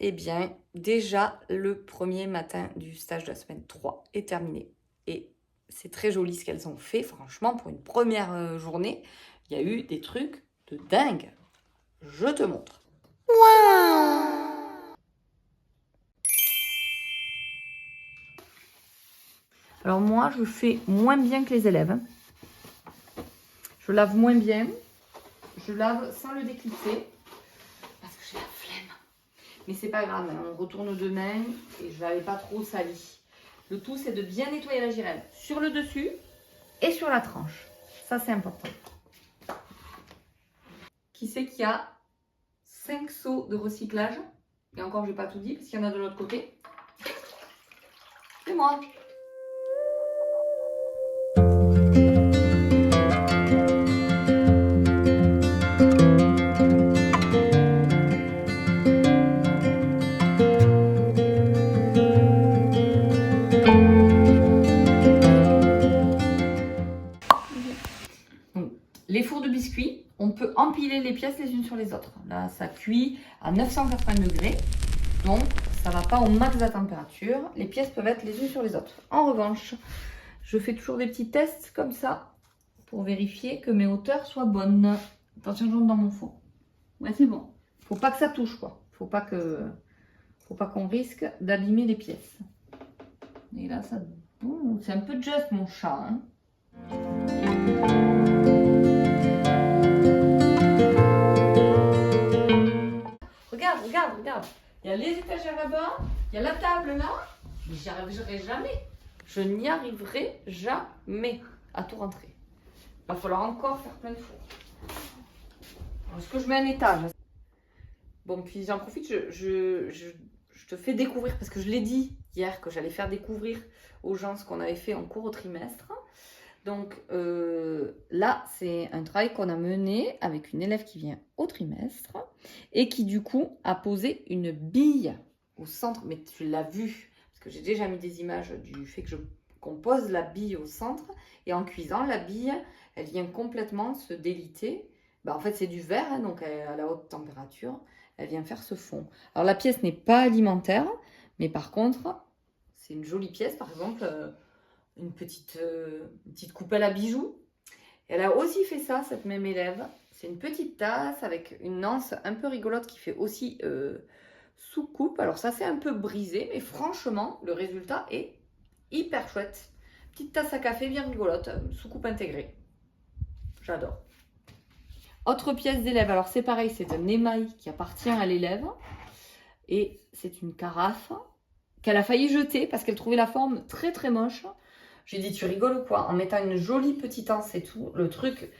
Eh bien, déjà, le premier matin du stage de la semaine 3 est terminé. Et c'est très joli ce qu'elles ont fait. Franchement, pour une première journée, il y a eu des trucs de dingue. Je te montre. Alors moi, je fais moins bien que les élèves. Je lave moins bien. Je lave sans le déclipser. Parce que j'ai la flemme. Mais c'est pas grave, hein, on retourne demain et je l'avais pas trop sali. Le tout, c'est de bien nettoyer la girelle sur le dessus et sur la tranche. Ça, c'est important. Qui sait qu'il y a 5 seaux de recyclage? Et encore, je n'ai pas tout dit parce qu'il y en a de l'autre côté. C'est moi. Donc, les fours de biscuits, on peut empiler les pièces les unes sur les autres. Là, ça cuit à 980 degrés. Donc, ça ne va pas au max de la température. Les pièces peuvent être les unes sur les autres. En revanche, je fais toujours des petits tests comme ça pour vérifier que mes hauteurs soient bonnes. Attention, je rentre dans mon four. Ouais, c'est bon. Faut pas que ça touche, quoi. Faut pas qu'on risque d'abîmer les pièces. Et là, ça... c'est un peu juste, mon chat, hein. Regarde, regarde, regarde. Il y a les étagères là-bas, il y a la table là. Mais j'y arriverai jamais. Je n'y arriverai jamais à tout rentrer. Il va falloir encore faire plein de fours. Est-ce que je mets un étage? Bon, puis j'en profite, je te fais découvrir, parce que je l'ai dit hier que j'allais faire découvrir aux gens ce qu'on avait fait en cours au trimestre. Donc là, c'est un travail qu'on a mené avec une élève qui vient au trimestre et qui du coup a posé une bille au centre. Mais tu l'as vu, parce que j'ai déjà mis des images du fait qu'on pose la bille au centre. Et en cuisant, la bille, elle vient complètement se déliter. En fait, c'est du verre, hein, donc à la haute température, elle vient faire ce fond. Alors la pièce n'est pas alimentaire, mais par contre, c'est une jolie pièce. Par exemple... une petite coupelle à bijoux. Elle a aussi fait ça, cette même élève. C'est une petite tasse avec une anse un peu rigolote qui fait aussi sous-coupe. Alors ça, c'est un peu brisé, mais franchement, le résultat est hyper chouette. Petite tasse à café bien rigolote, sous-coupe intégrée. J'adore. Autre pièce d'élève, alors c'est pareil, c'est un émail qui appartient à l'élève. Et c'est une carafe qu'elle a failli jeter parce qu'elle trouvait la forme très très moche. J'ai dit, tu rigoles ou quoi? En mettant une jolie petite anse et tout, le truc,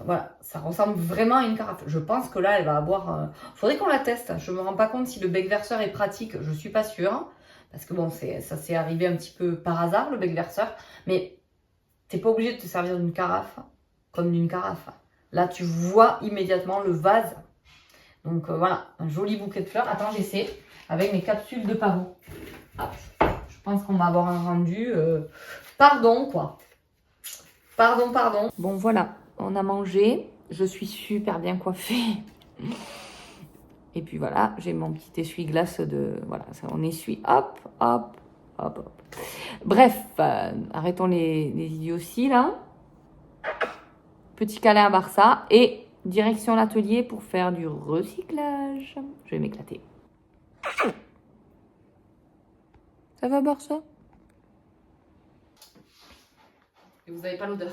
voilà, ça ressemble vraiment à une carafe. Je pense que là, elle va avoir... faudrait qu'on la teste. Je ne me rends pas compte si le bec verseur est pratique, je ne suis pas sûre. Parce que bon, ça s'est arrivé un petit peu par hasard, le bec verseur. Mais tu n'es pas obligé de te servir d'une carafe comme d'une carafe. Là, tu vois immédiatement le vase. Donc voilà, un joli bouquet de fleurs. Attends, j'essaie avec mes capsules de pavot. Hop. Je pense qu'on va avoir un rendu... Pardon, quoi. Pardon, pardon. Bon, voilà, on a mangé. Je suis super bien coiffée. Et puis voilà, j'ai mon petit essuie-glace de... Voilà, ça, on essuie. Hop, hop, hop, hop. Bref, arrêtons les idioties, là. Petit câlin à Barça. Et direction l'atelier pour faire du recyclage. Je vais m'éclater. Ça va, Barça? Et vous n'avez pas l'odeur.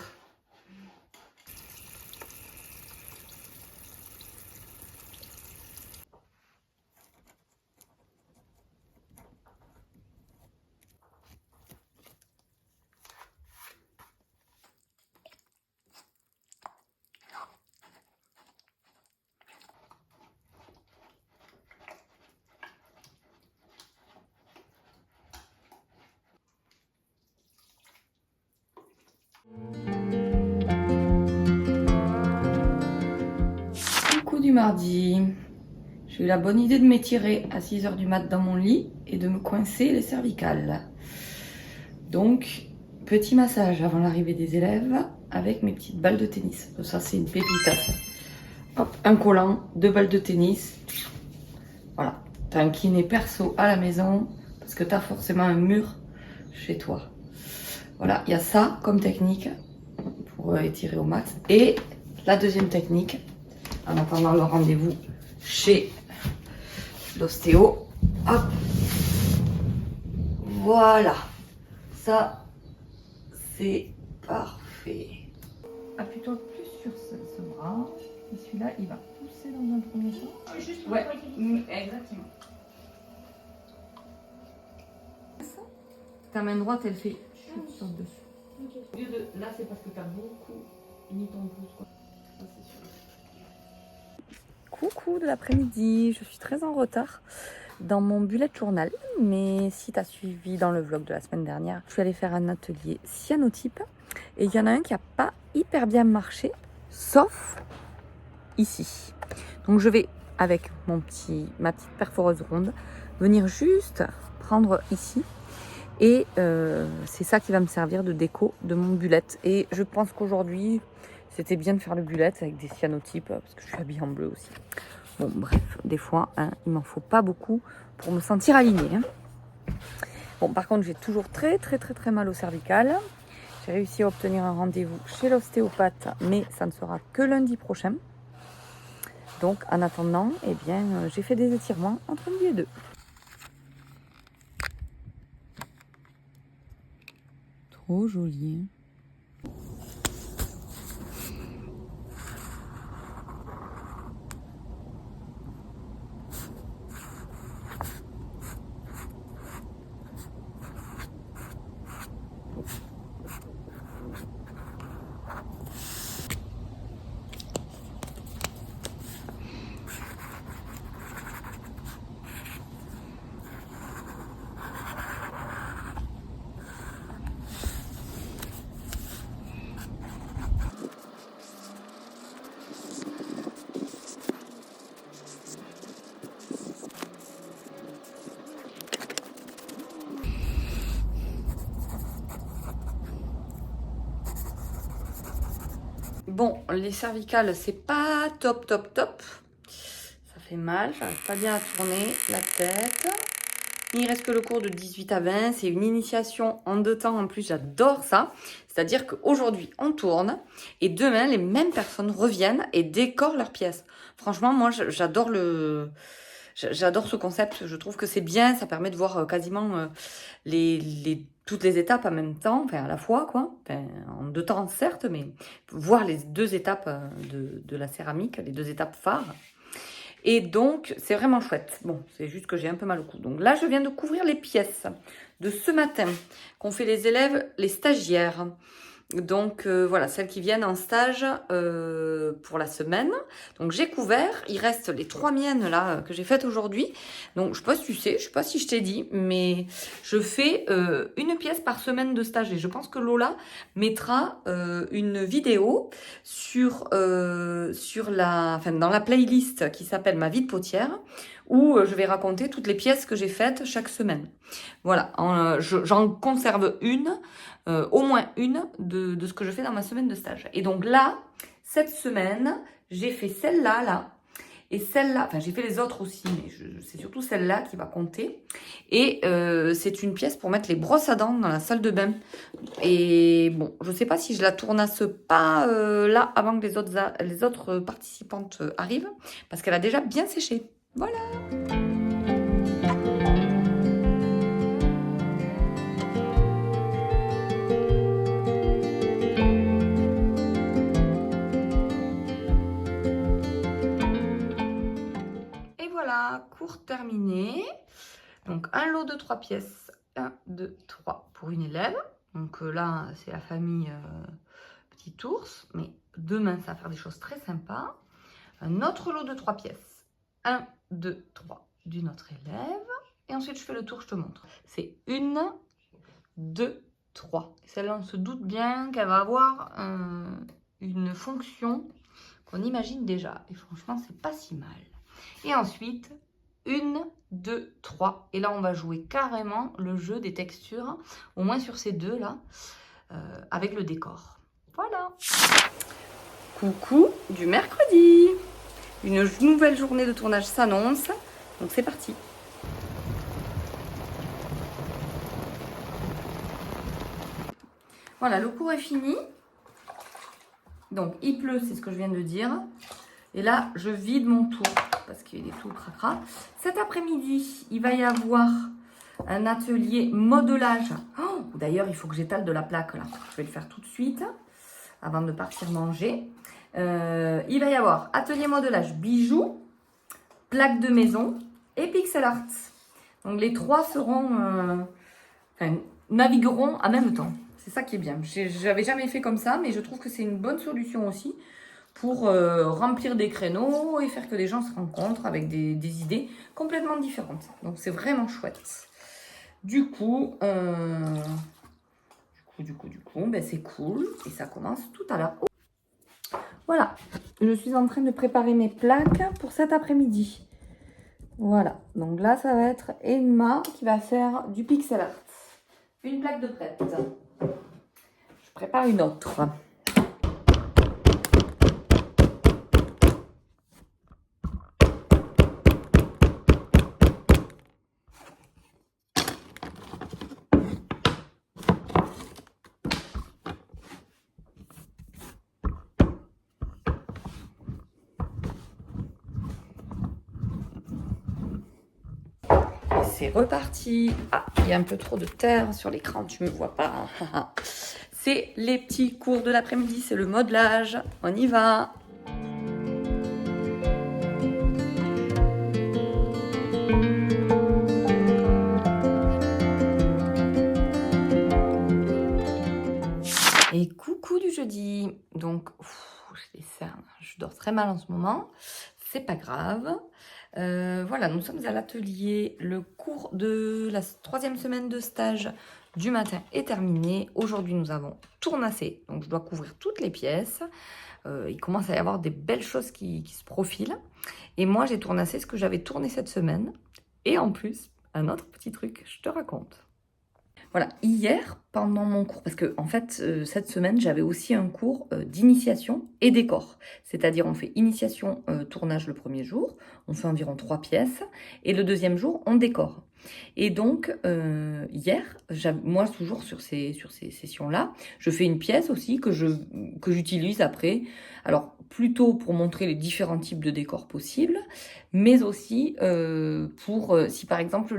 Coup du mardi, j'ai eu la bonne idée de m'étirer à 6 h du mat dans mon lit et de me coincer les cervicales. Donc, petit massage avant l'arrivée des élèves avec mes petites balles de tennis. Ça, c'est une pépite. Hop, un collant, 2 balles de tennis. Voilà, t'as un kiné perso à la maison, parce que t'as forcément un mur chez toi. Voilà, il y a ça comme technique pour étirer au max. Et la deuxième technique, en attendant le rendez-vous chez l'ostéo. Hop. Voilà. Ça, c'est parfait. Appuie-toi plus sur ce bras. Et celui-là, il va pousser dans un premier temps. Juste pour Ouais, exactement. Ta main droite, elle fait chute sur le dessus. Okay. Au lieu de... Là, c'est parce que tu as beaucoup mis ton pouce. Quoi. Ça, c'est sûr. Coucou de l'après-midi, je suis très en retard dans mon bullet journal. Mais si tu as suivi dans le vlog de la semaine dernière, je suis allée faire un atelier cyanotype. Et il y en a un qui n'a pas hyper bien marché, sauf ici. Donc je vais, avec ma petite perforeuse ronde, venir juste prendre ici. Et c'est ça qui va me servir de déco de mon bullet. Et je pense qu'aujourd'hui, c'était bien de faire le bullet avec des cyanotypes, parce que je suis habillée en bleu aussi. Bon, bref, des fois, hein, il m'en faut pas beaucoup pour me sentir alignée. Hein. Bon, par contre, j'ai toujours très mal au cervical. J'ai réussi à obtenir un rendez-vous chez l'ostéopathe, mais ça ne sera que lundi prochain. Donc, en attendant, eh bien, j'ai fait des étirements entre midi et 2. Trop joli. Bon, les cervicales, c'est pas top. Ça fait mal, j'arrive pas bien à tourner la tête. Il reste que le cours de 18 à 20. C'est une initiation en 2 temps. En plus, j'adore ça. C'est-à-dire qu'aujourd'hui, on tourne et demain, les mêmes personnes reviennent et décorent leurs pièces. Franchement, moi, j'adore ce concept. Je trouve que c'est bien. Ça permet de voir quasiment toutes les étapes en même temps, enfin à la fois, quoi. Enfin, en 2 temps, certes, mais voir les 2 étapes de la céramique, les 2 étapes phares. Et donc, c'est vraiment chouette. Bon, c'est juste que j'ai un peu mal au cou. Donc là, je viens de couvrir les pièces de ce matin qu'ont fait les élèves, les stagiaires. Donc voilà, celles qui viennent en stage pour la semaine. Donc j'ai couvert, il reste les 3 miennes là que j'ai faites aujourd'hui. Donc je sais pas si tu sais, je sais pas si je t'ai dit, mais je fais une pièce par semaine de stage. Et je pense que Lola mettra une vidéo dans la playlist qui s'appelle Ma vie de potière, où je vais raconter toutes les pièces que j'ai faites chaque semaine. Voilà, j'en conserve au moins une de ce que je fais dans ma semaine de stage. Et donc là, cette semaine, j'ai fait celle-là, là, et celle-là, enfin j'ai fait les autres aussi, mais c'est surtout celle-là qui va compter. Et c'est une pièce pour mettre les brosses à dents dans la salle de bain. Et bon, je sais pas si je la tournasse pas là avant que les autres participantes arrivent, parce qu'elle a déjà bien séché. Voilà. Cours terminé. Donc un lot de 3 pièces. 1, 2, 3 pour une élève. Donc là, c'est la famille Petit Ours. Mais demain, ça va faire des choses très sympas. Un autre lot de 3 pièces. 1, 2, 3 d'une autre élève. Et ensuite, je fais le tour, je te montre. C'est 1, 2, 3. Celle-là, on se doute bien qu'elle va avoir une fonction qu'on imagine déjà. Et franchement, c'est pas si mal. Et ensuite, 1, 2, 3. Et là, on va jouer carrément le jeu des textures, au moins sur ces 2 là, avec le décor. Voilà. Coucou du mercredi. Une nouvelle journée de tournage s'annonce. Donc c'est parti. Voilà, le cours est fini. Donc, il pleut, c'est ce que je viens de dire. Et là, je vide mon tour parce qu'il est tout cracra. Cet après-midi, il va y avoir un atelier modelage. Oh, d'ailleurs, il faut que j'étale de la plaque là. Je vais le faire tout de suite avant de partir manger. Il va y avoir atelier modelage bijoux, plaque de maison et pixel art. Donc, les trois seront, navigueront en même temps. C'est ça qui est bien. J'avais jamais fait comme ça, mais je trouve que c'est une bonne solution aussi pour remplir des créneaux et faire que des gens se rencontrent avec des idées complètement différentes. Donc c'est vraiment chouette. Du coup, ben, c'est cool et ça commence tout à l'heure. Voilà, je suis en train de préparer mes plaques pour cet après-midi. Voilà, donc là ça va être Emma qui va faire du pixel art. Une plaque de prête. Je prépare une autre. C'est reparti. Ah, il y a un peu trop de terre sur l'écran, tu me vois pas. C'est les petits cours de l'après-midi, c'est le modelage. On y va. Et coucou du jeudi. Donc, j'ai des cernes, je dors très mal en ce moment. C'est pas grave. Voilà, nous sommes à l'atelier. Le cours de la 3e semaine de stage du matin est terminé. Aujourd'hui, nous avons tournassé. Donc, je dois couvrir toutes les pièces. Il commence à y avoir des belles choses qui se profilent. Et moi, j'ai tournassé ce que j'avais tourné cette semaine. Et en plus, un autre petit truc, je te raconte. Voilà, hier, pendant mon cours, parce que en fait, cette semaine, j'avais aussi un cours d'initiation et décor. C'est-à-dire, on fait initiation, tournage le premier jour, on fait environ 3 pièces, et le deuxième jour, on décore. Et donc, hier, moi, toujours sur ces sessions-là, je fais une pièce aussi que j'utilise après. Alors, plutôt pour montrer les différents types de décors possibles, mais aussi pour, si par exemple,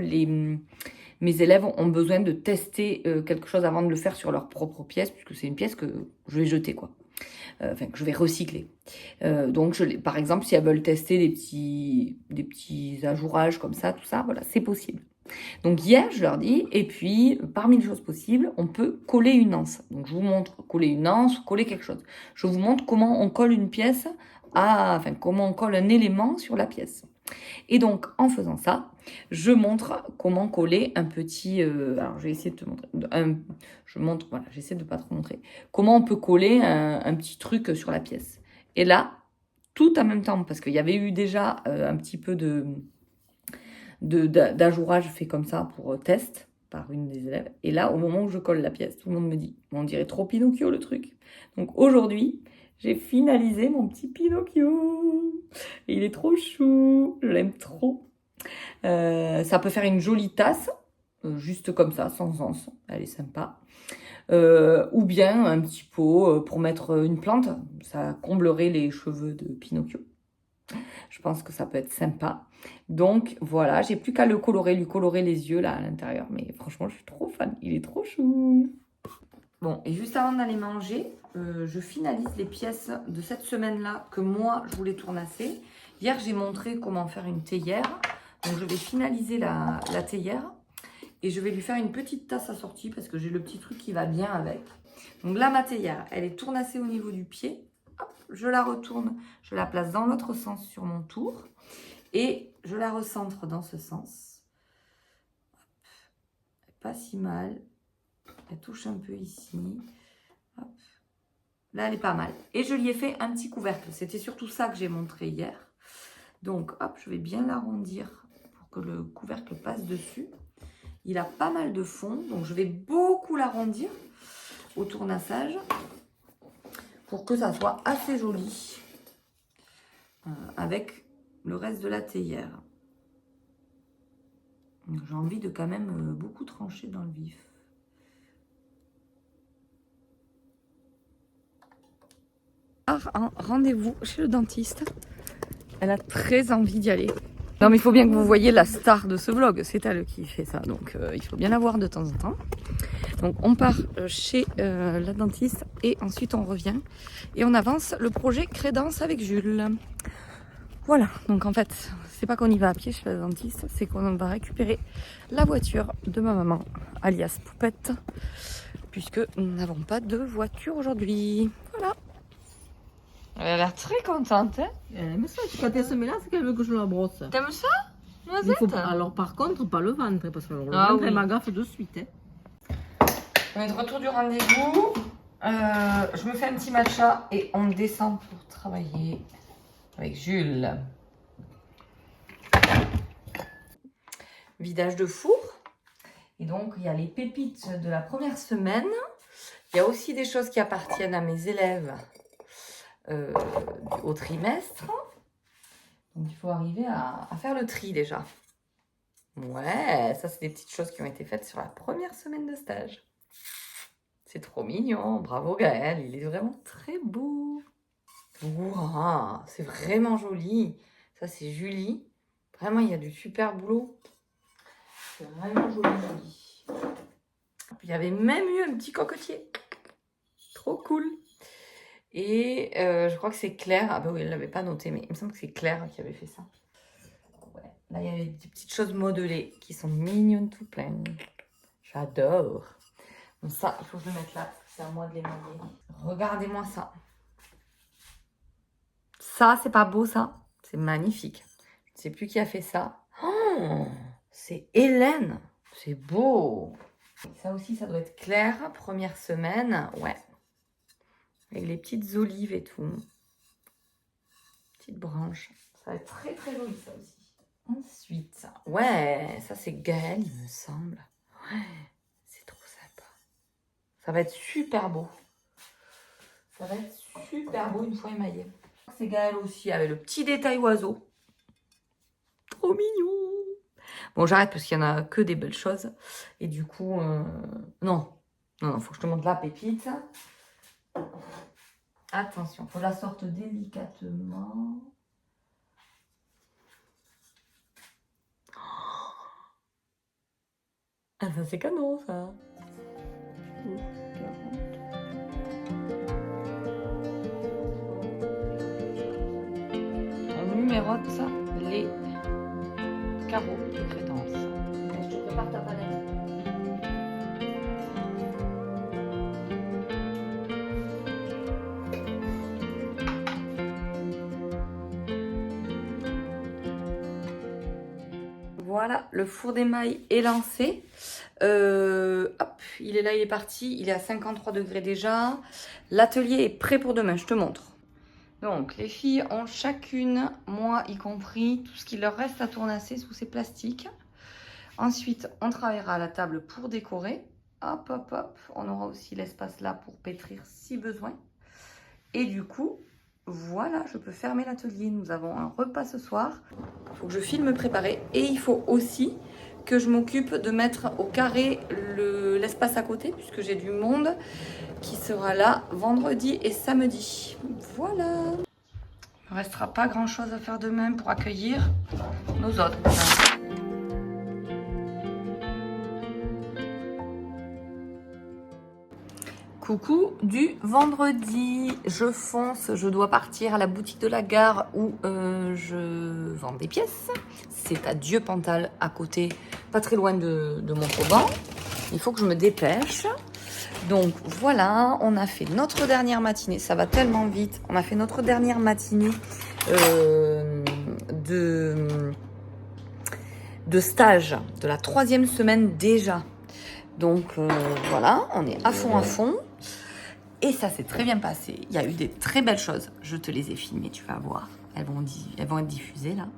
mes élèves ont besoin de tester quelque chose avant de le faire sur leur propre pièce, puisque c'est une pièce que je vais jeter, quoi. Enfin, que je vais recycler. Donc, par exemple, si elles veulent tester des petits ajourages comme ça, tout ça, voilà, c'est possible. Donc, hier, je leur dis, et puis, parmi les choses possibles, on peut coller une anse. Donc, je vous montre coller une anse, coller quelque chose. Je vous montre comment on colle une pièce comment on colle un élément sur la pièce. Et donc, en faisant ça, je montre comment coller un petit... alors, je vais essayer de te montrer. Voilà, j'essaie de ne pas trop montrer. Comment on peut coller un petit truc sur la pièce. Et là, tout en même temps, parce qu'il y avait eu déjà un petit peu d'ajourage fait comme ça pour test par une des élèves. Et là, au moment où je colle la pièce, tout le monde me dit, on dirait trop Pinocchio le truc. Donc aujourd'hui, j'ai finalisé mon petit Pinocchio. Et il est trop chou, je l'aime trop. Ça peut faire une jolie tasse, juste comme ça, sans anse. Elle est sympa. Ou bien un petit pot pour mettre une plante. Ça comblerait les cheveux de Pinocchio. Je pense que ça peut être sympa. Donc voilà, j'ai plus qu'à lui colorer les yeux là à l'intérieur. Mais franchement, je suis trop fan. Il est trop chou. Bon, et juste avant d'aller manger, je finalise les pièces de cette semaine-là que moi, je voulais tournasser. Hier, j'ai montré comment faire une théière. Donc, je vais finaliser la théière. Et je vais lui faire une petite tasse assortie parce que j'ai le petit truc qui va bien avec. Donc là, ma théière, elle est tournassée au niveau du pied. Hop, je la retourne, je la place dans l'autre sens sur mon tour. Et je la recentre dans ce sens. Hop, pas si mal. Elle touche un peu ici. Hop. Là, elle est pas mal. Et je lui ai fait un petit couvercle. C'était surtout ça que j'ai montré hier. Donc, hop, je vais bien l'arrondir pour que le couvercle passe dessus. Il a pas mal de fond, donc je vais beaucoup l'arrondir au tournassage pour que ça soit assez joli avec le reste de la théière. J'ai envie de quand même beaucoup trancher dans le vif. part en rendez-vous chez le dentiste. Elle a très envie d'y aller. Non mais il faut bien que vous voyez la star de ce vlog, c'est elle qui fait ça, donc il faut bien la voir de temps en temps. Donc on part chez la dentiste et ensuite on revient et on avance le projet Crédence avec Jules. Voilà, donc en fait c'est pas qu'on y va à pied chez la dentiste, c'est qu'on va récupérer la voiture de ma maman, alias Poupette, puisque nous n'avons pas de voiture aujourd'hui. Voilà. Elle a l'air très contente, hein. Elle aime ça. Quand elle se met là, c'est qu'elle veut que je la brosse. T'aimes ça, Il Noisette? faut... Alors par contre, pas le ventre, parce que le Ah ventre, oui. elle m'agafe de suite. Hein. On est de retour du rendez-vous. Je me fais un petit matcha et on descend pour travailler avec Jules. Vidage de four. Et donc, il y a les pépites de la première semaine. Il y a aussi des choses qui appartiennent à mes élèves au trimestre. Donc, il faut arriver à faire le tri déjà. Ouais, ça, c'est des petites choses qui ont été faites sur la première semaine de stage. C'est trop mignon. Bravo Gaël, il est vraiment très beau. Wow, c'est vraiment joli. Ça, c'est Julie. Vraiment, il y a du super boulot. C'est vraiment joli. Puis, il y avait même eu un petit cocotier. Trop cool. Et je crois que c'est Claire. Ah bah oui, elle ne l'avait pas noté, mais il me semble que c'est Claire qui avait fait ça. Ouais. Là, il y avait des petites choses modelées qui sont mignonnes tout plein. J'adore. Donc ça, il faut que je le mette là, parce que c'est à moi de les mailler. Regardez-moi ça. Ça, c'est pas beau, ça. C'est magnifique. Je ne sais plus qui a fait ça. Oh, c'est Hélène. C'est beau. Ça aussi, ça doit être Claire. Première semaine. Ouais. Avec les petites olives et tout. Petites branches. Ça va être très, très joli, ça aussi. Ensuite, ouais, ça, c'est Gaëlle, il me semble. Ouais, c'est trop sympa. Ça va être super beau. Ça va être super beau une fois émaillé. C'est Gaëlle aussi avec le petit détail oiseau. Trop mignon. Bon, j'arrête parce qu'il n'y en a que des belles choses. Et du coup, non. Non, faut que je te montre la pépite. Attention, faut la sorte délicatement. Ah, ça c'est canon, ça. On numérote les carreaux de crédence. Je te prépare ta palette. Voilà, le four d'émail est lancé. Hop, il est là, il est parti. Il est à 53 degrés déjà. L'atelier est prêt pour demain, je te montre. Donc, les filles ont chacune, moi y compris, tout ce qui leur reste à tournasser sous ces plastiques. Ensuite, on travaillera à la table pour décorer. Hop, hop, hop. On aura aussi l'espace là pour pétrir si besoin. Et du coup, voilà, je peux fermer l'atelier. Nous avons un repas ce soir. Il faut que je file me préparer. Et il faut aussi que je m'occupe de mettre au carré l'espace à côté, puisque j'ai du monde qui sera là vendredi et samedi. Voilà. Il ne restera pas grand-chose à faire demain pour accueillir nos hôtes. Coucou du vendredi, je fonce, je dois partir à la boutique de la gare où je vends des pièces. C'est à Dieu-Pantal, à côté, pas très loin de Montauban. Il faut que je me dépêche. Donc voilà, on a fait notre dernière matinée, ça va tellement vite. On a fait notre dernière matinée de stage de la 3e semaine déjà. Donc voilà, on est à fond à fond. Et ça s'est très bien passé. Il y a eu des très belles choses. Je te les ai filmées, tu vas voir. Elles vont être diffusées là.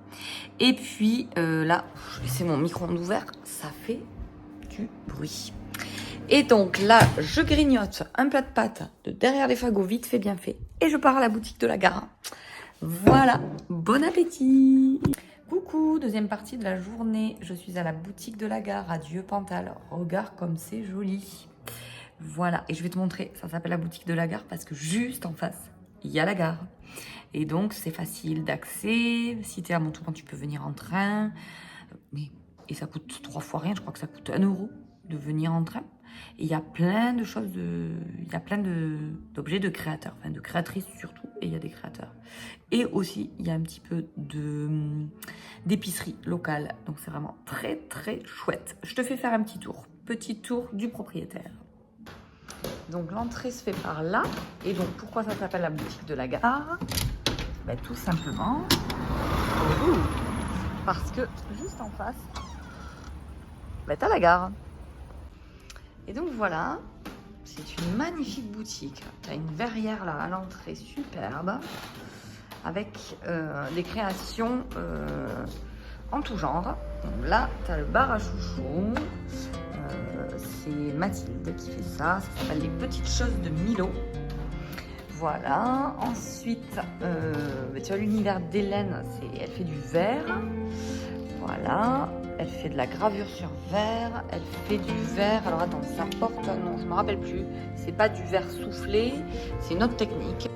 Et puis là, c'est mon micro-ondes ouvert. Ça fait du bruit. Et donc là, je grignote un plat de pâtes de derrière les fagots, vite fait, bien fait. Et je pars à la boutique de la gare. Voilà, bon appétit. Coucou, deuxième partie de la journée. Je suis à la boutique de la gare à Dieu-Pantal. Regarde comme c'est joli. Voilà, et je vais te montrer, ça s'appelle la boutique de la gare parce que juste en face, il y a la gare. Et donc, c'est facile d'accès. Si tu es à Montauban, tu peux venir en train. Et ça coûte 3 fois rien. Je crois que ça coûte 1 € de venir en train. Et il y a plein de choses, il y a plein d'objets de créateurs, enfin de créatrices surtout, et il y a des créateurs. Et aussi, il y a un petit peu d'épicerie locale. Donc, c'est vraiment très, très chouette. Je te fais faire un petit tour du propriétaire. Donc, l'entrée se fait par là. Et donc, pourquoi ça s'appelle la boutique de la gare? Ben, tout simplement parce que juste en face, ben, t'as la gare. Et donc voilà, c'est une magnifique boutique. Tu as une verrière là à l'entrée superbe avec des créations en tout genre. Donc là, tu as le bar à chouchou. C'est Mathilde qui fait ça. Ça s'appelle Les Petites Choses de Milo. Voilà. Ensuite, tu as l'univers d'Hélène. Elle fait du verre. Voilà. Elle fait de la gravure sur verre. Elle fait du verre. Alors attends, ça porte un nom, je ne me rappelle plus. C'est pas du verre soufflé. C'est une autre technique.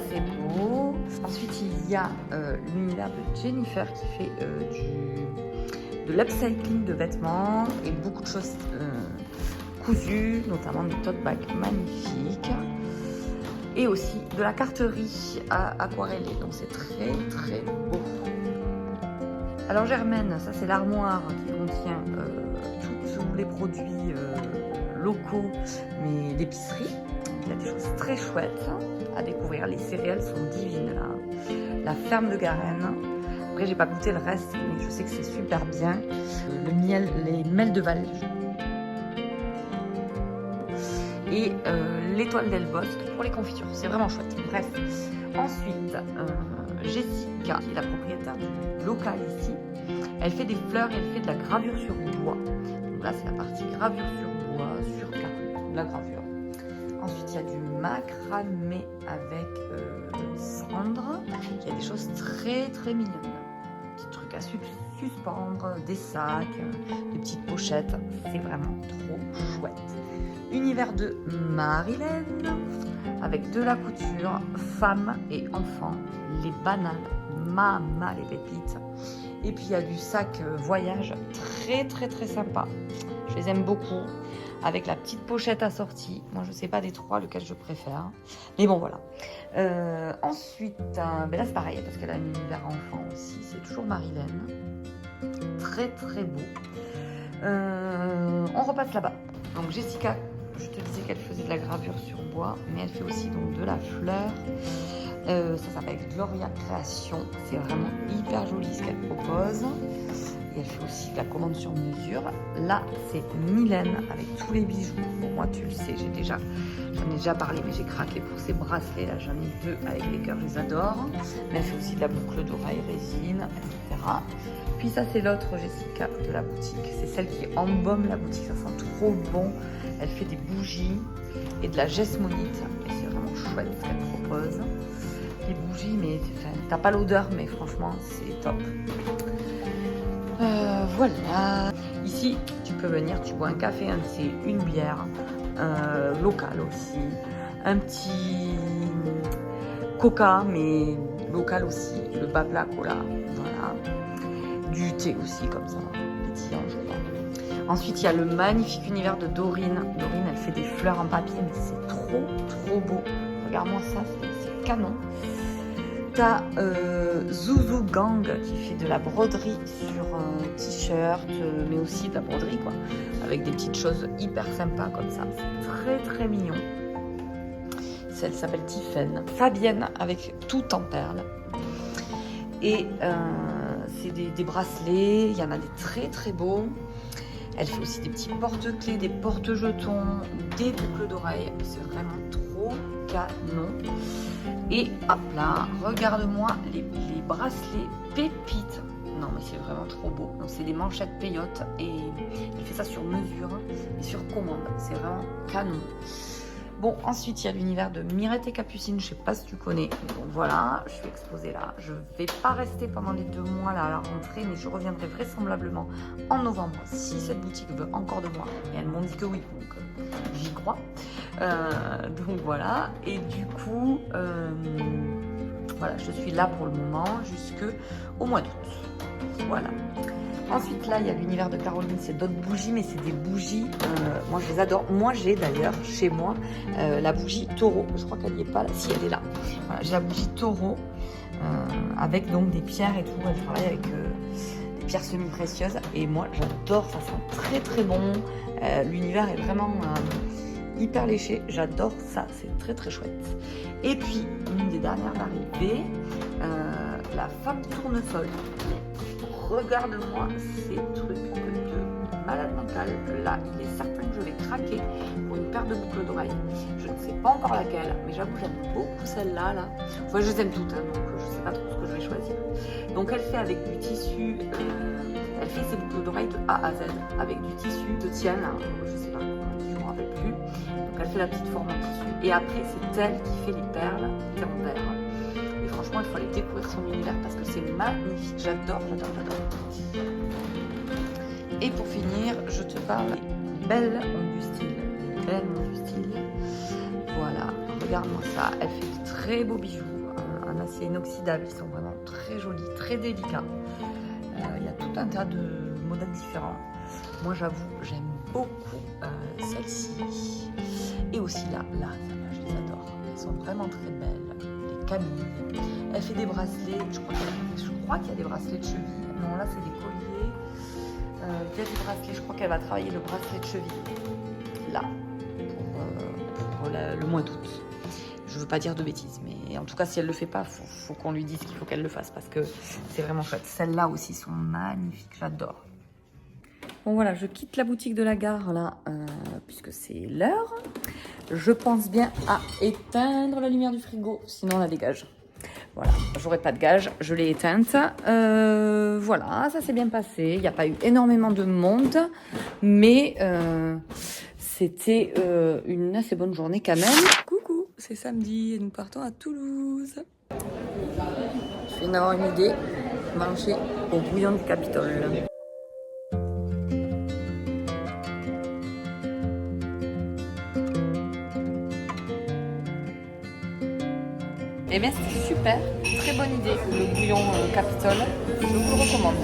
C'est beau. Ensuite, il y a l'univers de Jennifer qui fait de l'upcycling de vêtements et beaucoup de choses cousues, notamment des tote bags magnifiques. Et aussi de la carterie aquarellée, donc c'est très très beau. Alors Germaine, ça c'est l'armoire qui contient tous les produits locaux, mais d'épicerie. Il y a des choses très chouettes à découvrir, les céréales sont divines là. La ferme de Garenne, après j'ai pas goûté le reste, mais je sais que c'est super bien. Le miel, les miels de Val. Et l'étoile d'Elbosque pour les confitures. C'est vraiment chouette. Bref. Ensuite, Jessica, qui est la propriétaire du local ici, elle fait des fleurs et elle fait de la gravure sur bois. Donc là, c'est la partie gravure sur bois, sur carton, de la gravure. Ensuite, il y a du macramé avec cendre. Il y a des choses très très mignonnes. Des petits trucs à suspendre, des sacs, des petites pochettes. C'est vraiment trop chouette. Univers de Marilène, avec de la couture, femmes et enfants, les bananes, maman les pépites. Et puis il y a du sac voyage, très très très sympa. Je les aime beaucoup, avec la petite pochette assortie. Moi je sais pas des trois lequel je préfère, mais bon voilà. Ensuite, ben là c'est pareil, parce qu'elle a un univers enfant aussi, c'est toujours Marilène. Très très beau. On repasse là-bas. Donc Jessica, je te disais qu'elle faisait de la gravure sur bois, mais elle fait aussi donc de la fleur. Ça s'appelle Gloria Création. C'est vraiment hyper joli ce qu'elle propose. Et elle fait aussi de la commande sur mesure. Là, c'est Mylène avec tous les bijoux. Bon, moi, tu le sais, j'en ai déjà parlé, mais j'ai craqué pour ces bracelets. Là, j'en ai 2 avec les cœurs, je les adore. Mais elle fait aussi de la boucle d'oreille résine, etc. Puis ça, c'est l'autre Jessica de la boutique. C'est celle qui embaume la boutique. Ça sent trop bon. Elle fait des bougies et de la gesmonite. Et c'est vraiment chouette ce qu'elle propose. Les bougies, mais t'as pas l'odeur, mais franchement, c'est top. Voilà. Ici, tu peux venir, tu bois un café, un thé, une bière, local aussi. Un petit coca, mais local aussi. Le Babla Cola, voilà. Du thé aussi, comme ça, pétillant, je crois. Ensuite, il y a le magnifique univers de Dorine. Dorine, elle fait des fleurs en papier, mais c'est trop, trop beau. Regarde-moi ça, c'est canon. T'as Zouzou Gang qui fait de la broderie sur t-shirt, mais aussi de la broderie, quoi. Avec des petites choses hyper sympas comme ça. C'est très, très mignon. Elle s'appelle Tiffaine. Fabienne avec tout en perles. Et c'est des bracelets. Il y en a des très, très beaux. Elle fait aussi des petits porte-clés, des porte-jetons, des boucles d'oreilles. C'est vraiment trop canon. Et hop là, regarde-moi les bracelets pépites. Non mais c'est vraiment trop beau. Donc c'est des manchettes payotes et elle fait ça sur mesure et sur commande. C'est vraiment canon. Bon, ensuite, il y a l'univers de Mirette et Capucine. Je sais pas si tu connais. Donc voilà, je suis exposée là. Je vais pas rester pendant les 2 mois là à la rentrée, mais je reviendrai vraisemblablement en novembre si cette boutique veut encore de moi. Et elles m'ont dit que oui, donc j'y crois. Donc voilà. Et du coup, voilà, je suis là pour le moment jusqu'au mois d'août. Voilà. Ensuite, là, il y a l'univers de Caroline, c'est d'autres bougies, mais c'est des bougies, moi je les adore. Moi, j'ai d'ailleurs chez moi la bougie taureau. Je crois qu'elle n'y est pas là. Si, elle est là. Voilà, j'ai la bougie taureau avec donc des pierres et tout. Elle travaille avec des pierres semi-précieuses. Et moi, j'adore, ça sent très très bon. L'univers est vraiment hyper léché. J'adore ça, c'est très très chouette. Et puis, une des dernières arrivées, la femme tournesol. Regarde-moi ces trucs de malade mentale. Là, il est certain que je vais craquer pour une paire de boucles d'oreilles. Je ne sais pas encore laquelle, mais j'avoue j'aime beaucoup celle-là. Là. Enfin, je les aime toutes, hein, donc je ne sais pas trop ce que je vais choisir. Donc, elle fait avec du tissu, elle fait ses boucles d'oreilles de A à Z avec du tissu de tienne, hein, je ne sais pas comment je ne me rappelle plus. Donc, elle fait la petite forme en tissu. Et après, c'est elle qui fait les perles en verre. Franchement, il faut aller découvrir son univers parce que c'est magnifique. J'adore, j'adore, j'adore. Et pour finir, je te parle des belles ont du style. Les belles ont du style. Voilà, regarde-moi ça. Elle fait de très beaux bijoux en acier inoxydable. Ils sont vraiment très jolis, très délicats. Il y a tout un tas de modèles différents. Moi, j'avoue, j'aime beaucoup celle-ci. Et aussi là, je les adore. Elles sont vraiment très belles. Camille. Elle fait des bracelets, je crois qu'il y a des bracelets de cheville. Non, là c'est des colliers. Il y a des bracelets, je crois qu'elle va travailler le bracelet de cheville. Là, pour le mois d'août. Je veux pas dire de bêtises, mais en tout cas si elle le fait pas, faut qu'on lui dise qu'il faut qu'elle le fasse parce que c'est vraiment chouette. Celles-là aussi sont magnifiques, j'adore. Bon voilà, je quitte la boutique de la gare là, puisque c'est l'heure. Je pense bien à éteindre la lumière du frigo, sinon on la dégage. Voilà, j'aurai pas de gage, je l'ai éteinte. Voilà, ça s'est bien passé. Il n'y a pas eu énormément de monde, mais c'était une assez bonne journée quand même. Coucou, c'est samedi et nous partons à Toulouse. Je viens d'avoir une idée, manger au bouillon du Capitole. Eh bien, c'était super, très bonne idée, le bouillon Capitole. Je vous le recommande.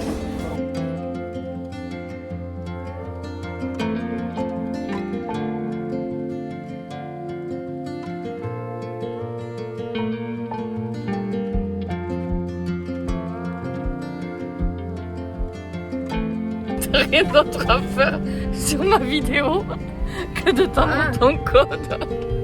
T'as rien d'autre à faire sur ma vidéo que de t'en ton code.